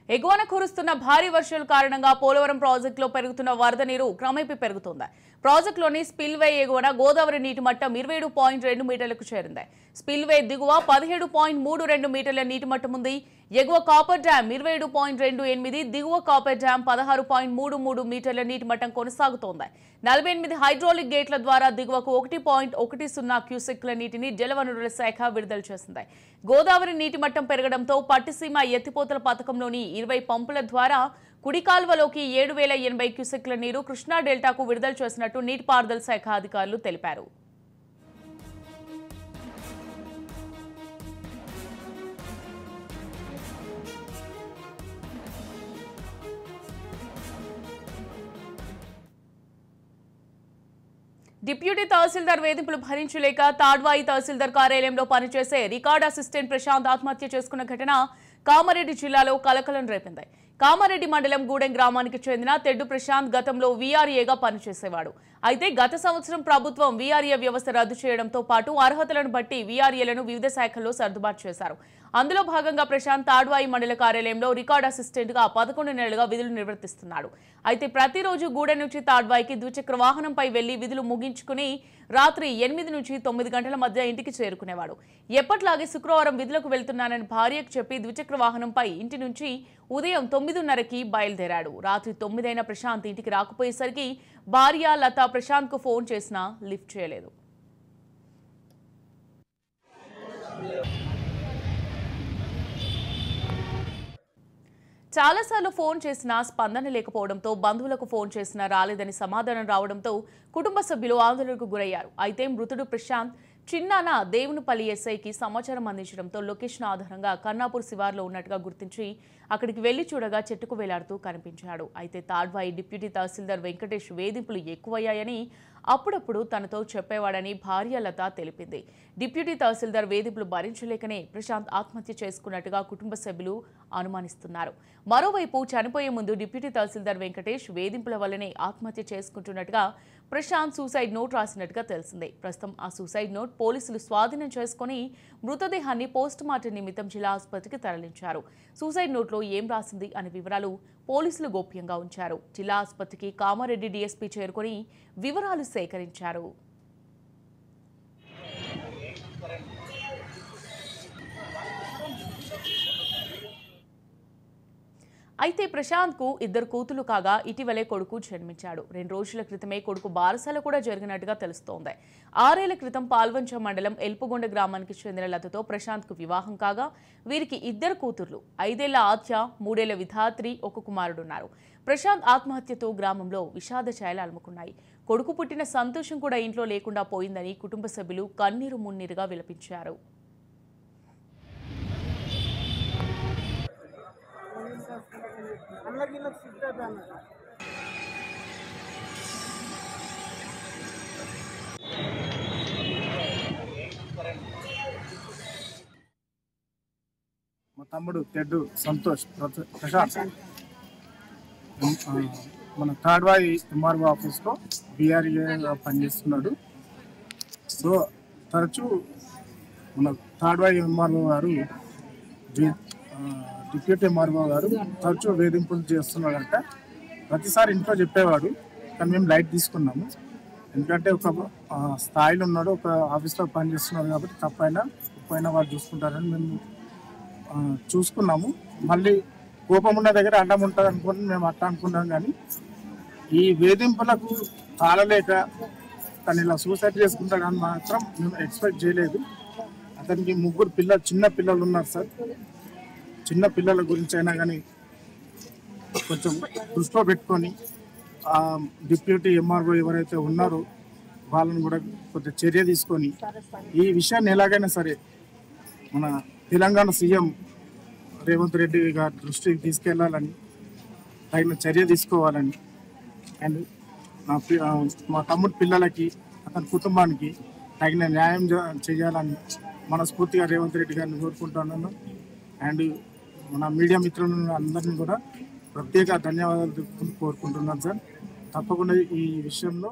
ఎగువన కురుస్తున్న భారీ వర్షాల కారణంగా పోలవరం ప్రాజెక్టులో పెరుగుతున్న వరద నీరు క్రమేపీ పెరుగుతోంది. ప్రాజెక్టులోని స్పిల్వే ఎగువన గోదావరి నీటి మట్టం 27.2 మీటర్లకు చేరింది. స్పిల్వే దిగువ 17.32 మీటర్ల నీటి మట్టం ఉంది. ఎగువ కాపర్ డ్యాం 27.28, దిగువ కాపర్ డ్యాం 16.33 మీటర్ల నీటి మట్టం కొనసాగుతోంది. 48 హైడ్రాలిక్ గేట్ల ద్వారా దిగువకు 1.10 క్యూసెక్ల నీటిని జలవనరుల శాఖ విడుదల చేసింది. గోదావరి నీటి మట్టం పెరగడంతో పట్టిసీమ ఎత్తిపోతల పథకంలోని 20 పంపుల ద్వారా కుడి కాల్వలోకి 7080 క్యూసెక్ల నీరు కృష్ణా డెల్టాకు విడుదల చేసినట్టు నీటిపారుదల శాఖ అధికారులు తెలిపారు. డిప్యూటీ తహసీల్దార్ వేధింపులు భరించలేక తాడ్వాయి తహసీల్దార్ కార్యాలయంలో పనిచేసే రికార్డ్ అసిస్టెంట్ ప్రశాంత్ ఆత్మహత్య చేసుకున్న ఘటన కామారెడ్డి జిల్లాలో కలకలం రేపింది. కామారెడ్డి మండలం గూడెం గ్రామానికి చెందిన తెడ్డు ప్రశాంత్ గతంలో వీఆర్ఏగా పనిచేసేవాడు. అయితే గత సంవత్సరం ప్రభుత్వం వీఆర్ఏ వ్యవస్థ రద్దు చేయడంతో పాటు అర్హతలను బట్టి వీఆర్ఏలను వివిధ శాఖల్లో సర్దుబాటు చేశారు. అందులో భాగంగా ప్రశాంత్ తాడ్వాయి మండల కార్యాలయంలో రికార్డ్ అసిస్టెంట్ గా 11 నెలలుగా విధులు నిర్వర్తిస్తున్నాడు. అయితే ప్రతిరోజు గూడెం నుంచి తాడ్వాయికి ద్విచక్ర వాహనంపై వెళ్లి విధులు ముగించుకుని రాత్రి 8 నుంచి 9 గంటల మధ్య ఇంటికి చేరుకునేవాడు. ఎప్పట్లాగే శుక్రవారం విధులకు వెళ్తున్నానని భార్యకు చెప్పి ద్విచక్ర వాహనంపై ఇంటి నుంచి ఉదయం 9:30కి బయలుదేరాడు. రాత్రి 9 అయిన ప్రశాంత్ ఇంటికి రాకపోయేసరికి భార్య లత ప్రశాంత్ కు ఫోన్ చేసినా లిఫ్ట్ చేయలేదు. చాలాసార్లు ఫోన్ చేసినా స్పందన లేకపోవడంతో బంధువులకు ఫోన్ చేసినా రాలేదని సమాధానం రావడంతో కుటుంబ సభ్యులు ఆందోళనకు గురయ్యారు. అయితే మృతుడు ప్రశాంత్ చిన్నాన దేవునిపల్లి ఎస్ఐకి సమాచారం అందించడంతో లొకేషన్ ఆధారంగా కన్నాపూర్ శివార్లో ఉన్నట్టుగా గుర్తించి అక్కడికి వెళ్లి చూడగా చెట్టుకు వేలాడుతూ కనిపించాడు. అయితే తాడ్వాయి డిప్యూటీ తహసీల్దార్ వెంకటేష్ వేధింపులు ఎక్కువయ్యాయని అప్పుడప్పుడు తనతో చెప్పేవాడని భార్య లత తెలిపింది. డిప్యూటీ తహసీల్దార్ వేధింపులు భరించలేకనే ప్రశాంత్ ఆత్మహత్య చేసుకున్నట్టుగా కుటుంబ సభ్యులు అనుమానిస్తున్నారు. మరోవైపు చనిపోయే ముందు డిప్యూటీ తహసీల్దార్ వెంకటేష్ వేధింపుల వల్లనే ఆత్మహత్య చేసుకుంటున్నట్టుగా ప్రశాంత్ సూసైడ్ నోట్ రాసినట్టుగా తెలిసింది. ప్రస్తుతం ఆ సూసైడ్ నోట్ పోలీసులు స్వాధీనం చేసుకుని మృతదేహాన్ని పోస్ట్ మార్టం నిమిత్తం జిల్లా ఆసుపత్రికి తరలించారు. సూసైడ్ నోట్లో ఏం రాసింది అనే వివరాలు పోలీసులు గోప్యంగా ఉంచారు. జిల్లా ఆసుపత్రికి కామారెడ్డి డీఎస్పీ చేరుకుని వివరాలు సేకరించారు. అయితే ప్రశాంత్ కు 2 కూతులు కాగా ఇటీవలే కొడుకు జన్మించాడు. 2 రోజుల క్రితమే కొడుకు బారసాల కూడా జరిగినట్టుగా తెలుస్తోంది. 6 ఏళ్ల క్రితం పాల్వంచ మండలం ఎల్పుగొండ గ్రామానికి చెందిన లతతో ప్రశాంత్ కు వివాహం కాగా వీరికి 2 కూతుర్లు, 5 ఏళ్ల ఆద్య, 3 ఏళ్ల విధాత్రి, 1 కుమారుడున్నారు. ప్రశాంత్ ఆత్మహత్యతో గ్రామంలో విషాద ఛాయలు అలుముకున్నాయి. కొడుకు పుట్టిన సంతోషం కూడా ఇంట్లో లేకుండా పోయిందని కుటుంబ సభ్యులు కన్నీరు మున్నీరుగా విలపించారు. మా తమ్ముడు తెడ్డు సంతోష్ ప్రశాంత్ మన తాడ్వాయి ఎంఆర్ఓ ఆఫీస్లో బీఆర్ఏగా పనిచేస్తున్నాడు. సో తరచూ మన తాడ్వాయి ఎంఆర్ఓ గారు డిప్యూటీ ఎంఆర్ఓ గారు తరచూ వేధింపులు చేస్తున్నాడంట. ప్రతిసారి ఇంట్లో చెప్పేవాడు, కానీ మేము లైట్ తీసుకున్నాము. ఎందుకంటే ఒక స్థాయిలో ఉన్నాడు, ఒక ఆఫీస్లో పనిచేస్తున్నాడు కాబట్టి తప్పైనా వాళ్ళు చూసుకుంటారని మేము చూసుకున్నాము. మళ్ళీ కోపం ఉన్న దగ్గర అడ్డం ఉంటుంది అనుకుని మేము అట్లా అనుకున్నాం. కానీ ఈ వేధింపులకు తాళలేక తను ఇలా సూసైడ్ చేసుకుంటాడని మాత్రం మేము ఎక్స్పెక్ట్ చేయలేదు. అతనికి 3 చిన్న పిల్లలు ఉన్నారు సార్. చిన్న పిల్లల గురించి అయినా కానీ కొంచెం దృష్టిలో పెట్టుకొని డిప్యూటీ ఎంఆర్ఓ ఎవరైతే ఉన్నారో వాళ్ళని కూడా కొంచెం చర్య తీసుకొని ఈ విషయాన్ని ఎలాగైనా సరే మన తెలంగాణ సీఎం రేవంత్ రెడ్డి గారి దృష్టికి తీసుకెళ్లాలని, తగిన చర్య తీసుకోవాలని, అండ్ మా తమ్ముడు పిల్లలకి, అతని కుటుంబానికి తగిన న్యాయం చేయాలని మనస్ఫూర్తిగా రేవంత్ రెడ్డి గారిని కోరుకుంటున్నాను. అండ్ మన మీడియా మిత్రులను అందరినీ కూడా ప్రత్యేక ధన్యవాదాలు కోరుకుంటున్నాను సార్. తప్పకుండా ఈ విషయంలో